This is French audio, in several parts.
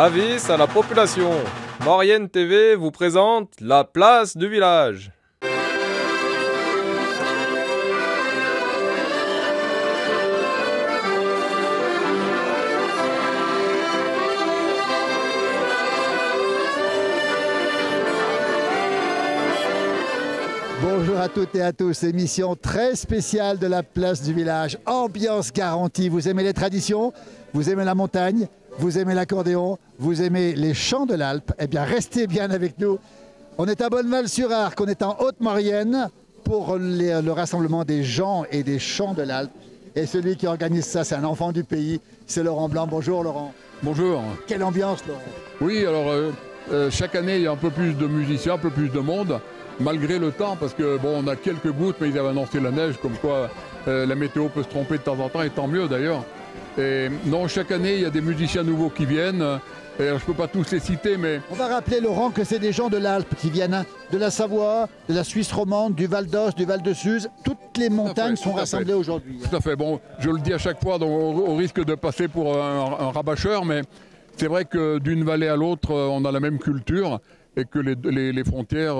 Avis à la population. Maurienne TV vous présente la place du village. Bonjour à toutes et à tous, émission très spéciale de la place du village, ambiance garantie. Vous aimez les traditions, vous aimez la montagne, vous aimez l'accordéon, vous aimez les chants de l'Alpe, eh bien restez bien avec nous. On est à Bonneval-sur-Arc, on est en Haute-Maurienne pour le rassemblement des gens et des chants de l'Alpe. Et celui qui organise ça, c'est un enfant du pays, c'est Laurent Blanc. Bonjour Laurent. Bonjour. Quelle ambiance Laurent. Oui, alors chaque année il y a un peu plus de musiciens, un peu plus de monde. Malgré le temps, parce que bon, on a quelques gouttes, mais ils avaient annoncé la neige, comme quoi la météo peut se tromper de temps en temps, et tant mieux d'ailleurs. Et non, chaque année, il y a des musiciens nouveaux qui viennent. Et je ne peux pas tous les citer, mais... On va rappeler, Laurent, que c'est des gens de l'Alpe qui viennent de la Savoie, de la Suisse romande, du Val d'Os, du Val de Suse. Toutes les montagnes sont rassemblées aujourd'hui. Tout à fait. Bon, je le dis à chaque fois, donc, au risque de passer pour un rabâcheur, mais c'est vrai que d'une vallée à l'autre, on a la même culture. Et que les frontières,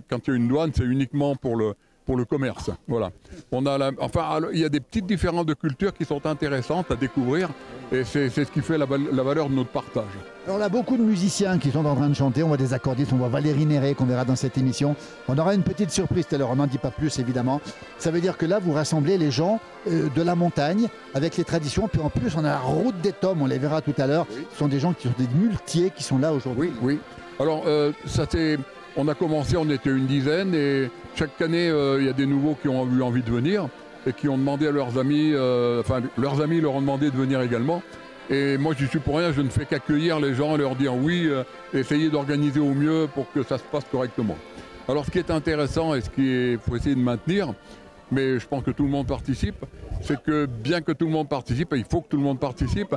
quand il y a une douane, c'est uniquement pour le commerce. Voilà. Il y a des petites différences de culture qui sont intéressantes à découvrir, et c'est ce qui fait la valeur de notre partage. Alors là, beaucoup de musiciens qui sont en train de chanter. On voit des accordistes, on voit Valérie Néré qu'on verra dans cette émission. On aura une petite surprise tout à l'heure, on n'en dit pas plus évidemment. Ça veut dire que là, vous rassemblez les gens de la montagne avec les traditions. Puis en plus, on a la route des tomes, on les verra tout à l'heure. Ce sont des gens qui sont des muletiers qui sont là aujourd'hui. Oui, oui. Alors, on a commencé, on était une dizaine, et chaque année, il y a des nouveaux qui ont eu envie de venir et qui ont demandé à leurs amis, leurs amis leur ont demandé de venir également. Et moi, je suis pour rien, je ne fais qu'accueillir les gens et leur dire oui, essayer d'organiser au mieux pour que ça se passe correctement. Alors, ce qui est intéressant et ce qu'il faut essayer de maintenir, mais je pense que tout le monde participe, c'est que bien que tout le monde participe, et il faut que tout le monde participe,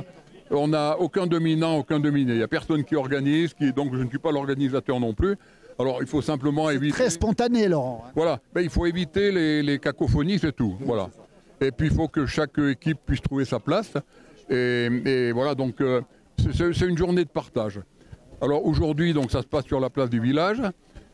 on n'a aucun dominant, aucun dominé. Il n'y a personne qui organise, donc je ne suis pas l'organisateur non plus. Alors il faut simplement éviter... Très spontané, Laurent. Voilà, il faut éviter les cacophonies, c'est tout. Voilà. Et puis il faut que chaque équipe puisse trouver sa place. Et voilà, donc c'est une journée de partage. Alors aujourd'hui, donc ça se passe sur la place du village.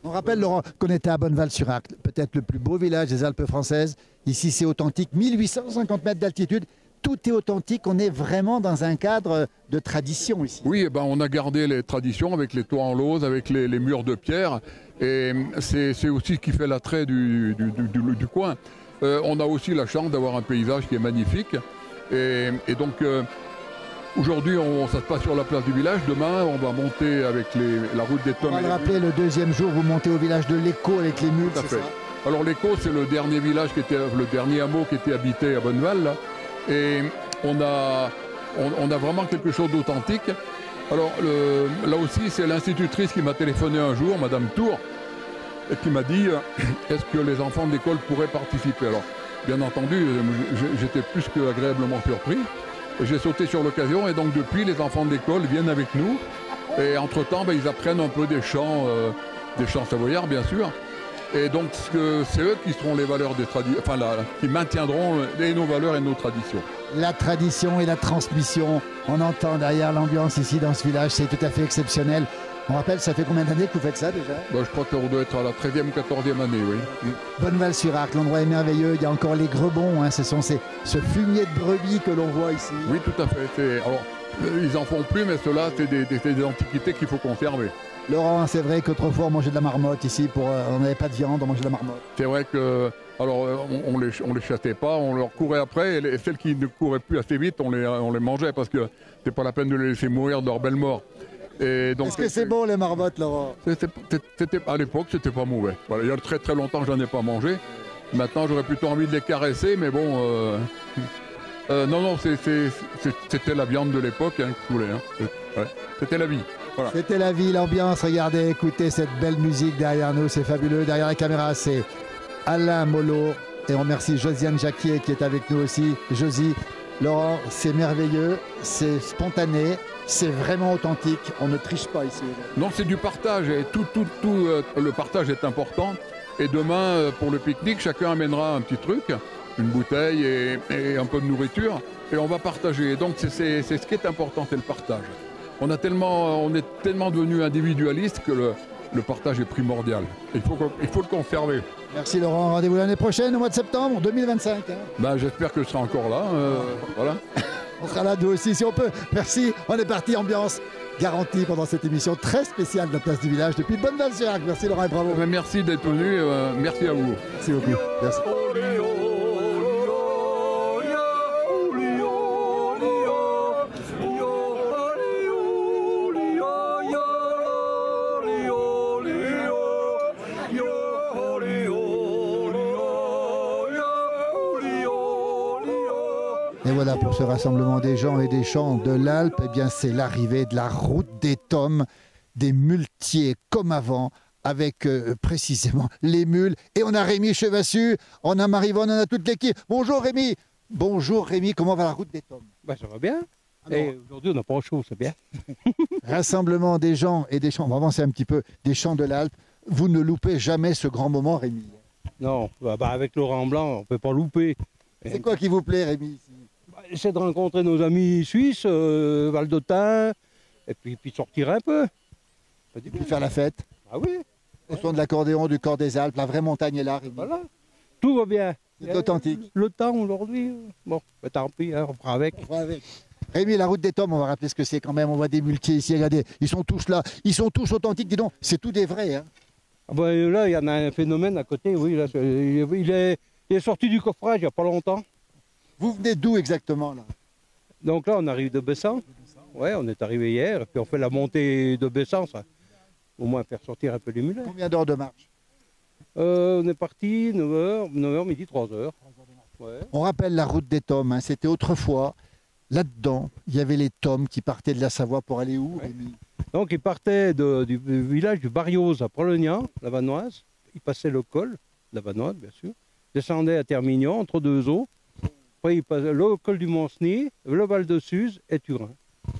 On rappelle, Laurent, qu'on était à Bonneval-sur-Arc, peut-être le plus beau village des Alpes françaises. Ici, c'est authentique, 1850 mètres d'altitude. Tout est authentique, on est vraiment dans un cadre de tradition ici. Oui, on a gardé les traditions avec les toits en lauze, avec les murs de pierre. Et c'est aussi ce qui fait l'attrait du coin. On a aussi la chance d'avoir un paysage qui est magnifique. Et donc, aujourd'hui, ça se passe sur la place du village. Demain, on va monter avec la route des tomes. On va le rappeler, le deuxième jour, vous montez au village de l'Écho avec les mules, c'est ça? Alors l'Écho, c'est le dernier village, le dernier hameau qui était habité à Bonneval, là. Et on a vraiment quelque chose d'authentique. Alors là aussi, c'est l'institutrice qui m'a téléphoné un jour, Madame Tour, et qui m'a dit est-ce que les enfants de l'école pourraient participer? Alors, bien entendu, j'étais plus qu'agréablement surpris. J'ai sauté sur l'occasion, et donc depuis, les enfants de l'école viennent avec nous. Et entre-temps, ils apprennent un peu des chants savoyards, bien sûr. Et donc, c'est eux qui seront les valeurs des traditions, qui maintiendront nos valeurs et nos traditions. La tradition et la transmission, on entend derrière l'ambiance ici dans ce village, c'est tout à fait exceptionnel. On rappelle, ça fait combien d'années que vous faites ça déjà? Je crois qu'on doit être à la 13e ou 14e année, oui. Bonneval-sur-Arc, l'endroit est merveilleux, il y a encore les grebons, ce sont ce fumier de brebis que l'on voit ici. Oui, tout à fait. Alors, ils en font plus, mais ceux-là, c'est des antiquités qu'il faut conserver. Laurent, c'est vrai qu'autrefois on mangeait de la marmotte ici, on n'avait pas de viande, on mangeait de la marmotte. C'est vrai que, on les chassait pas, on leur courait après, et celles qui ne couraient plus assez vite, on les mangeait parce que c'était pas la peine de les laisser mourir de leur belle mort. Est-ce que c'est bon les marmottes, Laurent? À l'époque, c'était pas mauvais. Voilà, il y a très très longtemps que j'en ai pas mangé. Maintenant, j'aurais plutôt envie de les caresser, mais bon. Non, c'était la viande de l'époque qui voulait. Ouais, c'était la vie. Voilà. C'était la vie, l'ambiance. Regardez, écoutez cette belle musique derrière nous, c'est fabuleux. Derrière la caméra, c'est Alain Molot. Et on remercie Josiane Jacquier qui est avec nous aussi. Josie, Laurent, c'est merveilleux, c'est spontané, c'est vraiment authentique. On ne triche pas ici. Non, c'est du partage. Et tout le partage est important. Et demain, pour le pique-nique, chacun amènera un petit truc, une bouteille et un peu de nourriture. Et on va partager. Donc c'est ce qui est important, c'est le partage. on est tellement devenu individualiste que le partage est primordial. Il faut le conserver. Merci Laurent, rendez-vous l'année prochaine au mois de septembre 2025. Hein. Ben, j'espère que je serai encore là. Voilà. On sera là nous aussi si on peut. Merci, on est parti, ambiance garantie pendant cette émission très spéciale de la place du village depuis Bonneval-sur-Arc. Merci Laurent et bravo. Merci d'être venu, merci à vous. Merci beaucoup. Merci. Et voilà, pour ce rassemblement des gens et des chants de l'Alpe, eh bien c'est l'arrivée de la route des tomes, des muletiers comme avant, avec précisément les mules. Et on a Rémi Chevassu, on a Marivonne, on a toute l'équipe. Bonjour Rémi. Bonjour Rémi, comment va la route des tomes? Ben, ça va bien. Et aujourd'hui on n'a pas chaud, c'est bien. Rassemblement des gens et des chants, on va avancer un petit peu, des chants de l'Alpe. Vous ne loupez jamais ce grand moment Rémi? Non, avec Laurent Blanc, on ne peut pas louper. C'est quoi qui vous plaît Rémi ici? C'est de rencontrer nos amis suisses, Val-d'Autun, et puis sortir un peu. Et puis faire la fête. Ah oui. Au son de l'accordéon du Corps des Alpes, la vraie montagne est là, Rémi. Voilà. Tout va bien. C'est authentique. Le temps aujourd'hui, bon, ben, tant pis, hein, on fera avec. Rémi, la route des tomes, on va rappeler ce que c'est quand même. On voit des muletiers ici, regardez, ils sont tous là, ils sont tous authentiques, dis donc, c'est tout des vrais. Hein. Ah ben, là, il y en a un phénomène à côté, oui, là, il est sorti du coffrage il n'y a pas longtemps. Vous venez d'où exactement là? Donc là, on arrive de Bessan. Ouais, on est arrivé hier, et puis on fait la montée de Bessan, ça. Au moins faire sortir un peu les mulets. Combien d'heures de marche? On est parti 9h, midi, 3h. Ouais. On rappelle la route des tomes, hein. C'était autrefois, là-dedans, il y avait les tomes qui partaient de la Savoie pour aller où, Rémi? Donc ils partaient du village du Barrios à Prolognan, la Vanoise. Ils passaient le col, la Vanoise bien sûr. Descendaient à Termignon, entre deux eaux. Après ils passaient le col du Mont-Cenis, le Val de Suse et Turin.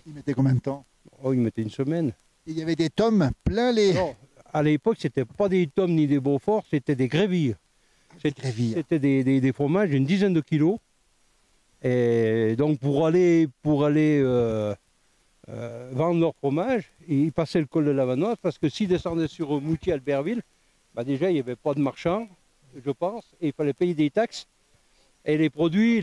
Ils mettaient combien de temps? Oh, ils mettaient une semaine. Il y avait des tomes plein les... Non, à l'époque, c'était pas des tomes ni des Beaufort, c'était des grévilles. C'était des fromages d'une dizaine de kilos. Et donc pour aller vendre leur fromage, ils passaient le col de la Vanoise parce que s'ils descendaient sur Moutier-Albertville, bah déjà il n'y avait pas de marchands, je pense, et il fallait payer des taxes. Et les produits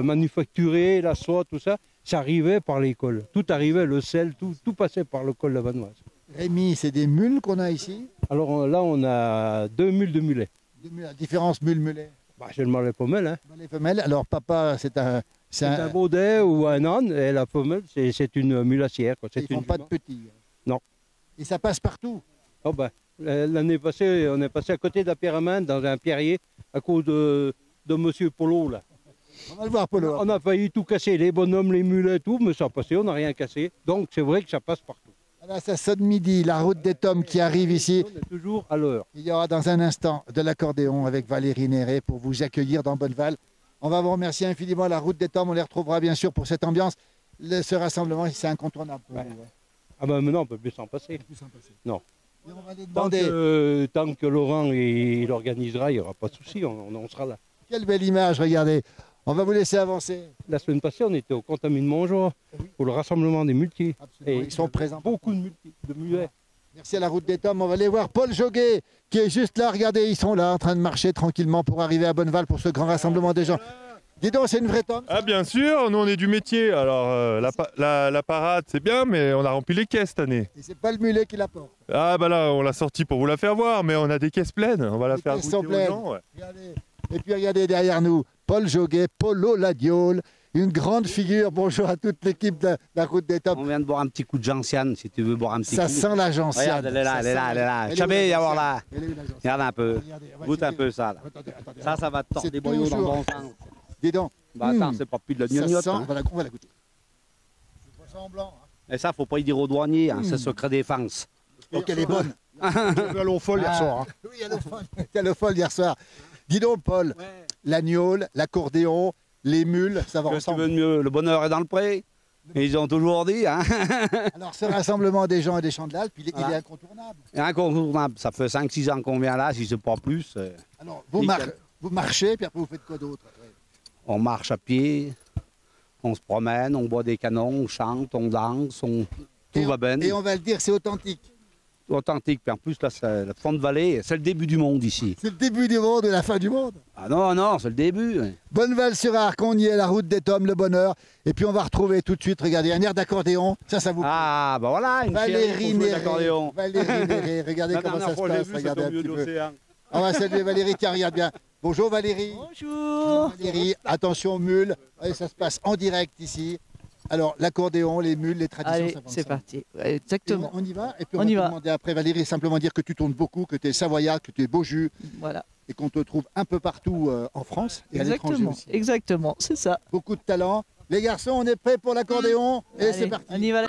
manufacturés, la soie, tout ça, ça arrivait par les cols. Tout arrivait, le sel, tout passait par le col de la Vanoise. Rémi, c'est des mules qu'on a ici? Alors là, on a 2 mules de mulets. La différence mule-mulet? Bah, c'est le mâle et femelle. Hein. Les femelles, alors papa, c'est un baudet ou un âne, et la femelle, c'est une mulassière. Quoi. Ils ne font pas de petits? Non. Et ça passe partout? Oh ben, l'année passée, on est passé à côté de la Pyramide, dans un pierrier, à cause de monsieur Polo, là. On va le voir, Polo. On a failli tout casser, les bonhommes, les mulets, tout, mais ça a passé, on n'a rien cassé. Donc c'est vrai que ça passe partout. Voilà, ça sonne midi, la route des tomes qui arrive ici. On est toujours à l'heure. Il y aura dans un instant de l'accordéon avec Valérie Néré pour vous accueillir dans Bonneval. On va vous remercier infiniment. La route des tomes, on les retrouvera bien sûr pour cette ambiance. Ce rassemblement, c'est incontournable pour vous. Ah ben maintenant, on ne peut plus s'en passer. Non. Et on va les demander... tant que Laurent il organisera, il n'y aura pas de souci, on sera là. Quelle belle image, regardez. On va vous laisser avancer. La semaine passée, on était au Contamine Montjoie pour le rassemblement des muletiers. Et ils sont présents. Beaucoup de mulets. Merci à la route des tomes. On va aller voir Paul Joguet qui est juste là. Regardez, ils sont là en train de marcher tranquillement pour arriver à Bonneval pour ce grand rassemblement des gens. Dis donc, c'est une vraie tome? Ah bien sûr, nous on est du métier. Alors la parade c'est bien, mais on a rempli les caisses cette année. Et c'est pas le mulet qui la porte? Ah bah là on l'a sorti pour vous la faire voir, mais on a des caisses pleines. On va la faire goûter aux gens. Ouais. Regardez. Et puis regardez derrière nous, Paul Joguet, Polo Ladiole, une grande figure. Bonjour à toute l'équipe de la route des tomes. On vient de boire un petit coup de gentiane, si tu veux boire un petit coup. Ça sent la gentiane. Regarde, elle est là, elle est là, elle est là. Jamais y avoir là. Regarde un peu. Goûte un peu ça, là. Ça va te tordre des boyaux dans le bon sens. Dis donc. Bah attends, c'est pas plus de la gnognotte. On va la goûter. C'est poisson blanc. Et ça, faut pas y dire aux douaniers, hein, c'est secret défense. Donc elle est bonne. J'avais à l'eau folle hier soir. Oui, il y a le folle hier soir. Dis donc, Paul, l'agnole, l'accordéon, les mules, ça va Que tu ensemble. veux de mieux, le bonheur est dans le pré. Ils ont toujours dit, hein. Alors, ce rassemblement des gens et des champs de l'Alpe, il est incontournable. Incontournable. Ça fait 5-6 ans qu'on vient là, si c'est pas plus. Alors, vous marchez, puis après, vous faites quoi d'autre? On marche à pied, On se promène, on boit des canons, on chante, on danse, tout va bien. Et on va le dire, c'est authentique. Authentique. Puis en plus, là, c'est la Fond de Vallée, c'est le début du monde ici. C'est le début du monde et la fin du monde. Ah non, non, c'est le début. Bonneval-sur-Arc, on y est, la route des Tomes, le bonheur. Et puis on va retrouver tout de suite, regardez, un air d'accordéon. Ça vous plaît. Ah, bah voilà, une Valérie Néré. d'accordéon. Valérie Néré, regardez La comment dernière ça se fois, j'ai passe. vu, Regardez c'est un au milieu petit de peu. l'océan. On va saluer Valérie, tiens, regarde bien. Bonjour Valérie. Bonjour. Valérie, attention mule. Allez, ça se passe en direct ici. Alors, l'accordéon, les mules, les traditions, Allez, ça va c'est ensemble. parti. Ouais, exactement. Et on y va. Et puis On on va y te va. demander après, Valérie, simplement dire que tu tournes beaucoup, que tu es savoyard, que tu es beau jus Voilà. et qu'on te trouve un peu partout en France et à l'étranger Exactement. aussi. Exactement, c'est ça. Beaucoup de talent. Les garçons, on est prêts pour l'accordéon et Allez, c'est parti. On y va.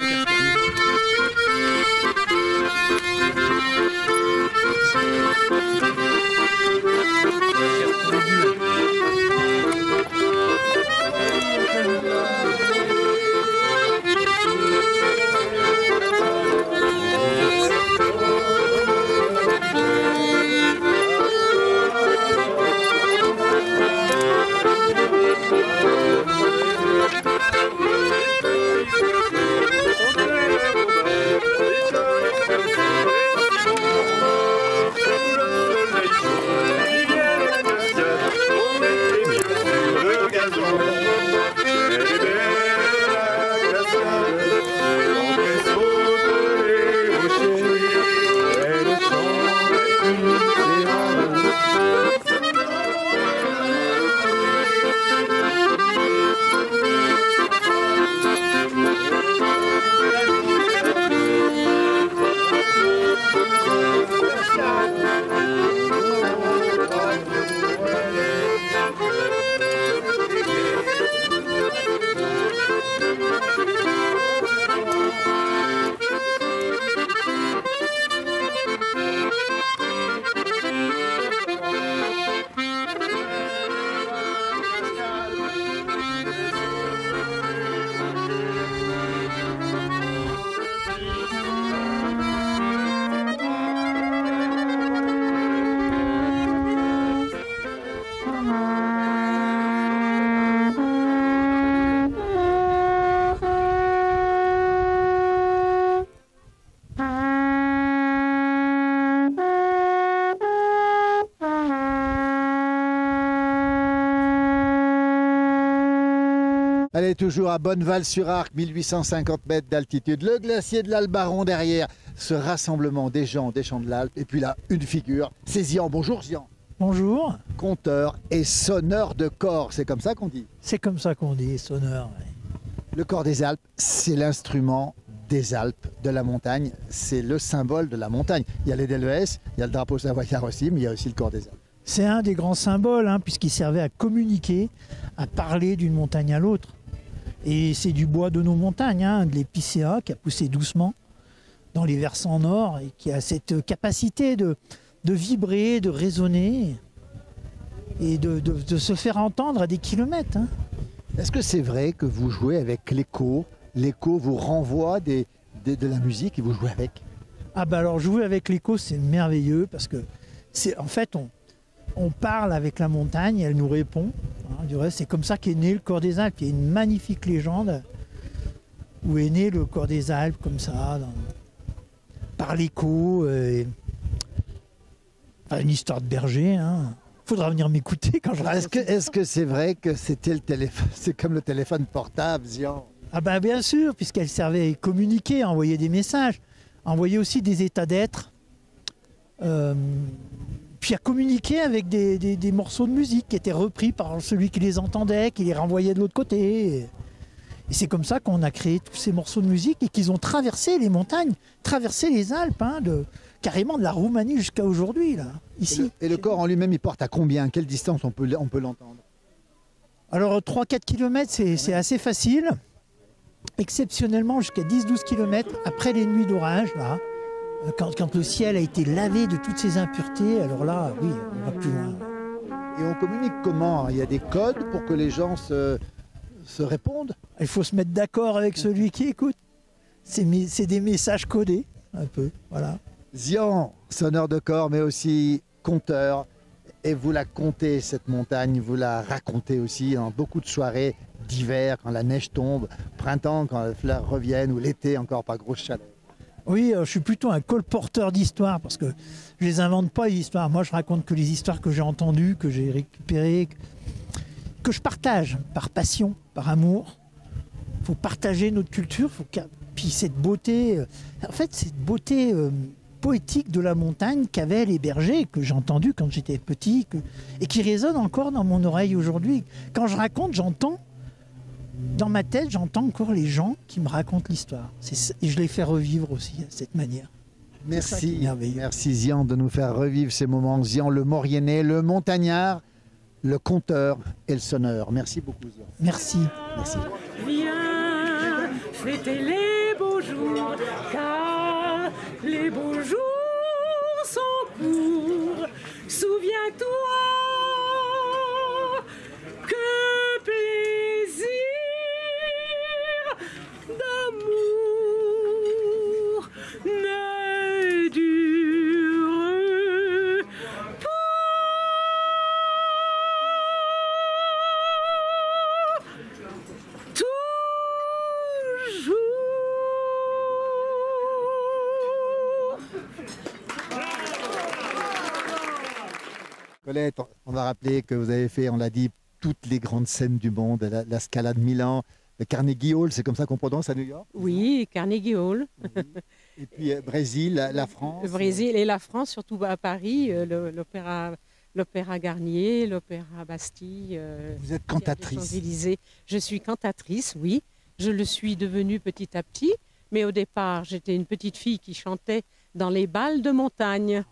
Allez, toujours à Bonneval-sur-Arc, 1850 mètres d'altitude. Le glacier de l'Albaron derrière. Ce rassemblement des gens des Champs de l'Alpe. Et puis là, une figure, c'est Zian. Bonjour Zian. Bonjour, Conteur et sonneur de cor, c'est comme ça qu'on dit. c'est comme ça qu'on dit, sonneur. Ouais. Le cor des Alpes, c'est l'instrument des Alpes, de la montagne. C'est le symbole de la montagne. Il y a les Delvès, il y a le drapeau savoyard aussi, mais il y a aussi le cor des Alpes. C'est un des grands symboles, puisqu'il servait à communiquer, à parler d'une montagne à l'autre. Et c'est du bois de nos montagnes, de l'épicéa qui a poussé doucement dans les versants nord et qui a cette capacité de vibrer, de résonner et de se faire entendre à des kilomètres. Est-ce que c'est vrai que vous jouez avec l'écho? L'écho vous renvoie de la musique et vous jouez avec? Ah bah alors jouer avec l'écho c'est merveilleux parce que c'est en fait on parle avec la montagne, elle nous répond. Du reste, c'est comme ça qu'est né le Cor des Alpes. Il y a une magnifique légende où est né le Cor des Alpes comme ça, par l'écho. Une histoire de berger. Faudra venir m'écouter quand je. Est-ce que c'est vrai que c'était le téléphone? C'est comme le téléphone portable, Zian. Ah ben bien sûr, puisqu'elle servait à communiquer, à envoyer des messages, à envoyer aussi des états d'être. Puis à communiquer avec des morceaux de musique qui étaient repris par celui qui les entendait, qui les renvoyait de l'autre côté. Et c'est comme ça qu'on a créé tous ces morceaux de musique et qu'ils ont traversé les montagnes, traversé les Alpes, carrément de la Roumanie jusqu'à aujourd'hui, là, ici. Et le corps en lui-même, il porte à combien? Quelle distance on peut l'entendre? Alors 3-4 km, c'est assez facile. Exceptionnellement jusqu'à 10-12 km après les nuits d'orage, là. Quand le ciel a été lavé de toutes ces impuretés, alors là, oui, on va plus loin. Et on communique comment? Il y a des codes pour que les gens se répondent? Il faut se mettre d'accord avec celui qui écoute. C'est des messages codés, un peu, voilà. Zian, sonneur de cor, mais aussi conteur. Et vous la comptez, cette montagne, vous la racontez aussi dans beaucoup de soirées d'hiver, quand la neige tombe, printemps, quand les fleurs reviennent, ou l'été, encore pas grosse chaleur. Oui, je suis plutôt un colporteur d'histoires parce que je les invente pas les histoires. Moi, je raconte que les histoires que j'ai entendues, que j'ai récupérées, que je partage par passion, par amour. Il faut partager notre culture, puis cette beauté, en fait, cette beauté poétique de la montagne qu'avaient les bergers, que j'ai entendu quand j'étais petit, et qui résonne encore dans mon oreille aujourd'hui. Quand je raconte, j'entends. Dans ma tête, j'entends encore les gens qui me racontent l'histoire. Et je les fais revivre aussi de cette manière. Merci, merci Zian de nous faire revivre ces moments. Zian le Mauriennais, le montagnard, le conteur et le sonneur. Merci beaucoup Zian. Merci. Merci. Viens fêter les beaux jours, car les beaux jours sont courts. Souviens-toi que plaisir d'amour ne dure pour toujours. Colette, on va rappeler que vous avez fait, on l'a dit, toutes les grandes scènes du monde, la Scala de Milan, le Carnegie Hall, c'est comme ça qu'on prononce à New York? Oui, Carnegie Hall. Oui. Et puis Brésil, la France. Le Brésil et la France, surtout à Paris, l'Opéra Garnier, l'Opéra Bastille. Vous êtes cantatrice. Champs-Élysées. Je suis cantatrice, oui. Je le suis devenue petit à petit. Mais au départ, j'étais une petite fille qui chantait dans les bals de montagne.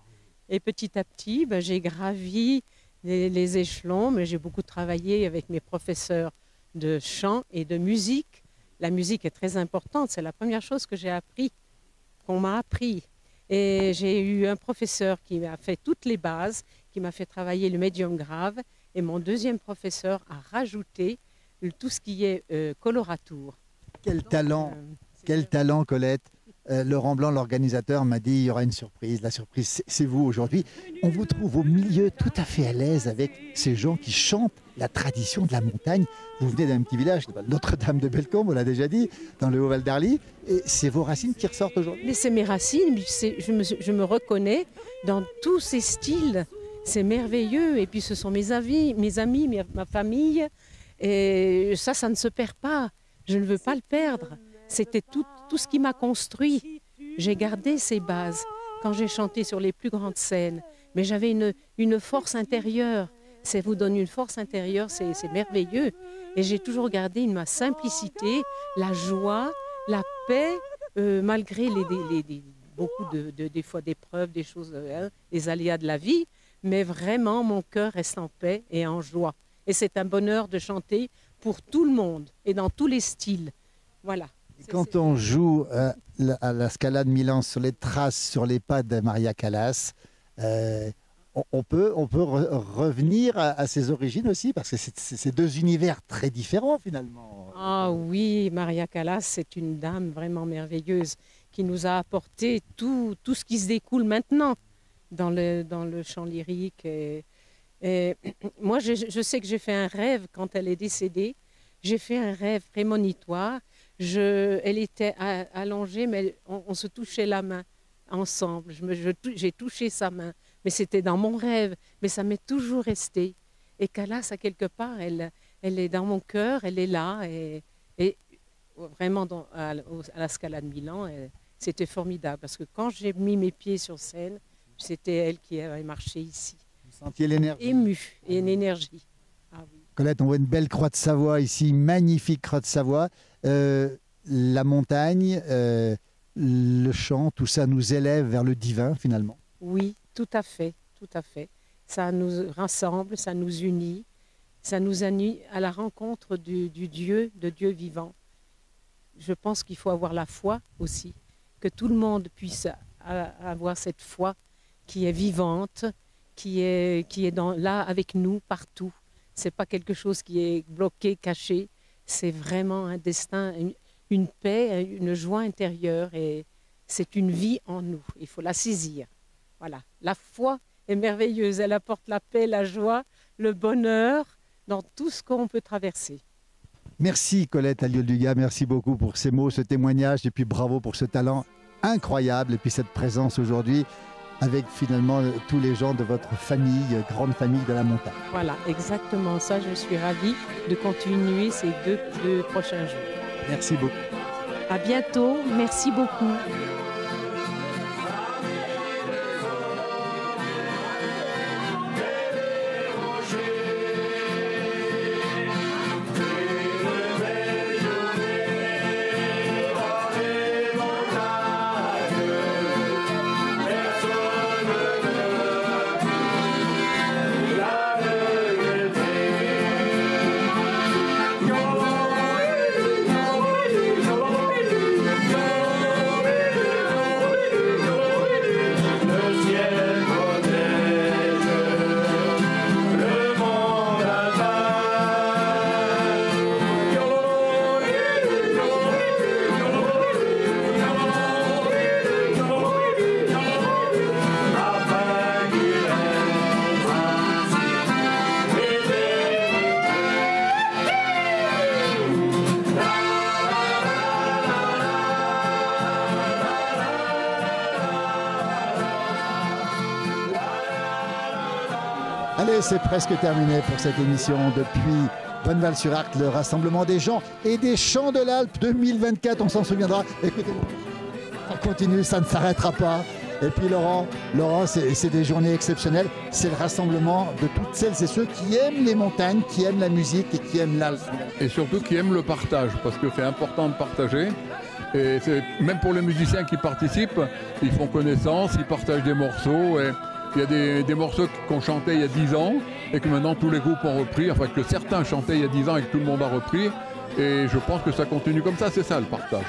Et petit à petit, j'ai gravi les échelons, mais j'ai beaucoup travaillé avec mes professeurs de chant et de musique. La musique est très importante, c'est la première chose que j'ai appris, qu'on m'a appris. Et j'ai eu un professeur qui m'a fait toutes les bases, qui m'a fait travailler le médium grave, et mon deuxième professeur a rajouté tout ce qui est colorature. Quel talent Colette. Laurent Blanc, l'organisateur, m'a dit il y aura une surprise. La surprise, c'est vous aujourd'hui. On vous trouve au milieu, tout à fait à l'aise avec ces gens qui chantent la tradition de la montagne. Vous venez d'un petit village, Notre-Dame de Bellecombe, on l'a déjà dit, dans le Haut-Val d'Arly. Et c'est vos racines qui ressortent aujourd'hui. Mais c'est mes racines, je me reconnais dans tous ces styles. C'est merveilleux. Et puis ce sont mes amis, ma famille. Et ça ne se perd pas. Je ne veux pas le perdre. C'était tout ce qui m'a construit. J'ai gardé ces bases quand j'ai chanté sur les plus grandes scènes. Mais j'avais une force intérieure. Ça vous donne une force intérieure, c'est merveilleux. Et j'ai toujours gardé ma simplicité, la joie, la paix, malgré beaucoup des fois d'épreuves, des choses, les aléas de la vie. Mais vraiment, mon cœur reste en paix et en joie. Et c'est un bonheur de chanter pour tout le monde et dans tous les styles. Voilà. Quand on joue à la Scala de Milan sur les traces, sur les pas de Maria Callas, on peut revenir à ses origines aussi, parce que c'est deux univers très différents finalement. Ah oui, Maria Callas, c'est une dame vraiment merveilleuse qui nous a apporté tout ce qui se découle maintenant dans le chant lyrique. Et moi, je sais que j'ai fait un rêve quand elle est décédée. J'ai fait un rêve prémonitoire. Elle était allongée, mais on se touchait la main ensemble. J'ai touché sa main, mais c'était dans mon rêve. Mais ça m'est toujours resté. Et Callas, à quelque part, elle est dans mon cœur, elle est là. Et vraiment, à la Scala de Milan, c'était formidable. Parce que quand j'ai mis mes pieds sur scène, c'était elle qui avait marché ici. Vous sentiez l'énergie. Émue, et une énergie. Ah oui. Colette, on voit une belle croix de Savoie ici, magnifique croix de Savoie. La montagne, le chant, tout ça nous élève vers le divin finalement. Oui, tout à fait, tout à fait. Ça nous rassemble, ça nous unit, ça nous unit à la rencontre de Dieu vivant. Je pense qu'il faut avoir la foi aussi, que tout le monde puisse avoir cette foi qui est vivante, qui est là avec nous partout. C'est pas quelque chose qui est bloqué, caché. C'est vraiment un destin, une paix, une joie intérieure et c'est une vie en nous. Il faut la saisir. Voilà. La foi est merveilleuse. Elle apporte la paix, la joie, le bonheur dans tout ce qu'on peut traverser. Merci Colette Alliot-Dugas, merci beaucoup pour ces mots, ce témoignage et puis bravo pour ce talent incroyable et puis cette présence aujourd'hui avec finalement tous les gens de votre famille, grande famille de la montagne. Voilà, exactement ça. Je suis ravie de continuer ces deux prochains jours. Merci beaucoup. À bientôt, merci beaucoup. Allez, c'est presque terminé pour cette émission depuis Bonneval-sur-Arc, le rassemblement des gens et des chants de l'Alpe 2024, on s'en souviendra. Écoutez, ça continue, ça ne s'arrêtera pas. Et puis Laurent, c'est des journées exceptionnelles. C'est le rassemblement de toutes celles et ceux qui aiment les montagnes, qui aiment la musique et qui aiment l'Alpe. Et surtout qui aiment le partage, parce que c'est important de partager. Et même pour les musiciens qui participent, ils font connaissance, ils partagent des morceaux. Et il y a des morceaux qu'on chantait il y a 10 ans et que maintenant tous les groupes ont repris, enfin que certains chantaient il y a 10 ans et que tout le monde a repris. Et je pense que ça continue comme ça, c'est ça le partage.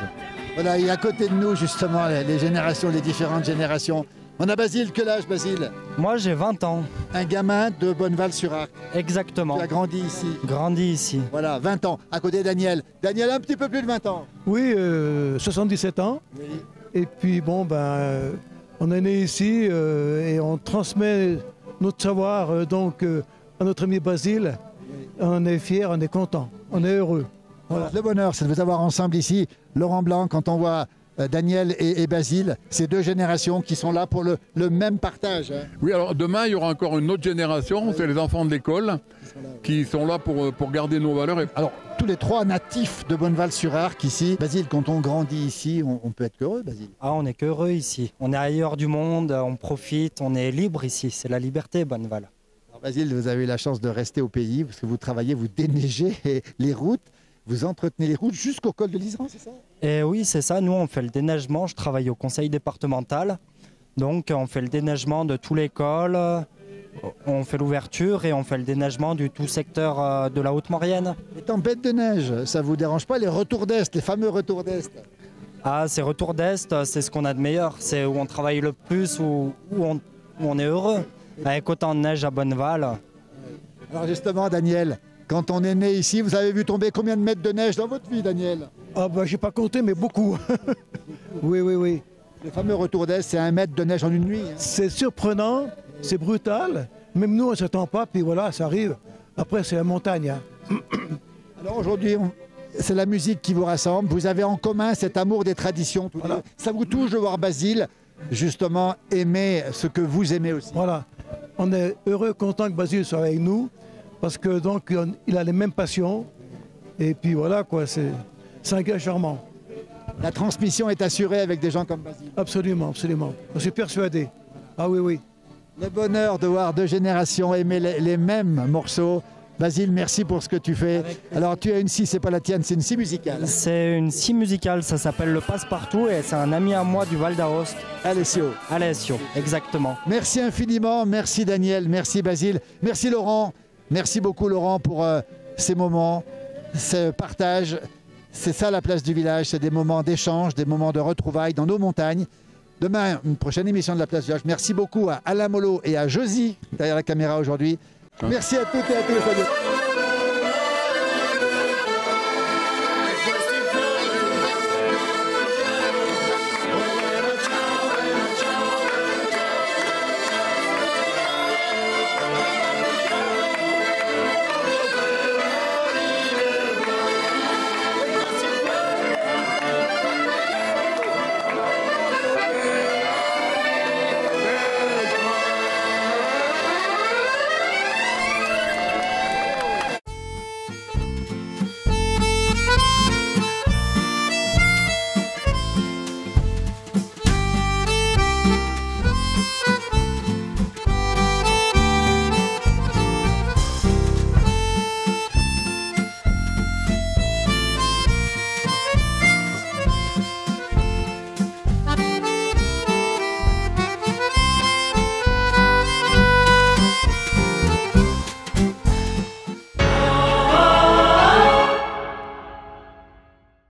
Voilà, et à côté de nous justement les générations, les différentes générations. On a Basile, quel âge Basile? Moi j'ai 20 ans. Un gamin de Bonneval-sur-Arc. Exactement. Tu as grandi ici. Grandi ici. Voilà, 20 ans. À côté Daniel. Daniel, un petit peu plus de 20 ans. Oui, 77 ans. Oui. Et puis bon, on est né ici et on transmet notre savoir donc à notre ami Basile. Oui. On est fiers, on est content, on est heureux. Voilà. Le bonheur, c'est de vous avoir ensemble ici. Laurent Blanc, quand on voit Daniel et Basile, ces deux générations qui sont là pour le même partage. Hein. Oui, alors demain, il y aura encore une autre génération, oui. C'est les enfants de l'école qui sont là pour garder nos valeurs. Alors, tous les trois natifs de Bonneval-sur-Arc ici. Basile, quand on grandit ici, on peut être qu'heureux, Basile. Ah, on est qu'heureux ici. On est ailleurs du monde, on profite, on est libre ici. C'est la liberté, Bonneval. Alors, Basile, vous avez eu la chance de rester au pays parce que vous travaillez, vous déneigez les routes. Vous entretenez les routes jusqu'au col de l'Isran, c'est ça? Et oui, c'est ça. Nous, on fait le déneigement. Je travaille au conseil départemental. Donc, on fait le déneigement de tous les cols. On fait l'ouverture et on fait le déneigement du tout secteur de la Haute-Maurienne. Les tempêtes de neige, ça ne vous dérange pas? Les retours d'Est, les fameux retours d'Est? Ah, ces retours d'Est, c'est ce qu'on a de meilleur. C'est où on travaille le plus, où on est heureux. Avec autant de neige à Bonneval. Alors justement, Daniel, quand on est né ici, vous avez vu tomber combien de mètres de neige dans votre vie, Daniel? Ah j'ai pas compté, mais beaucoup. Oui. Le fameux retour d'Est, c'est 1 mètre de neige en une nuit. Hein. C'est surprenant, c'est brutal. Même nous, on ne s'attend pas, puis voilà, ça arrive. Après, c'est la montagne. Hein. Alors aujourd'hui, c'est la musique qui vous rassemble. Vous avez en commun cet amour des traditions. Voilà. Ça vous touche de voir Basile, justement, aimer ce que vous aimez aussi. Voilà. On est heureux, content que Basile soit avec nous. Parce que donc il a les mêmes passions et puis voilà quoi, c'est un gars charmant. La transmission est assurée avec des gens comme Basile. Absolument, absolument. Je suis persuadé. Ah oui. Le bonheur de voir deux générations aimer les mêmes morceaux. Basile, merci pour ce que tu fais. Alors tu as une scie, c'est pas la tienne, c'est une scie musicale. C'est une scie musicale, ça s'appelle le Passe-Partout et c'est un ami à moi du Val d'Aoste. Alessio, exactement. Merci infiniment, merci Daniel, merci Basile, merci Laurent. Merci beaucoup Laurent pour ces moments, ce partage. C'est ça la place du village, c'est des moments d'échange, des moments de retrouvailles dans nos montagnes. Demain, une prochaine émission de la place du village. Merci beaucoup à Alain Mollo et à Josie derrière la caméra aujourd'hui. Merci à toutes et à tous.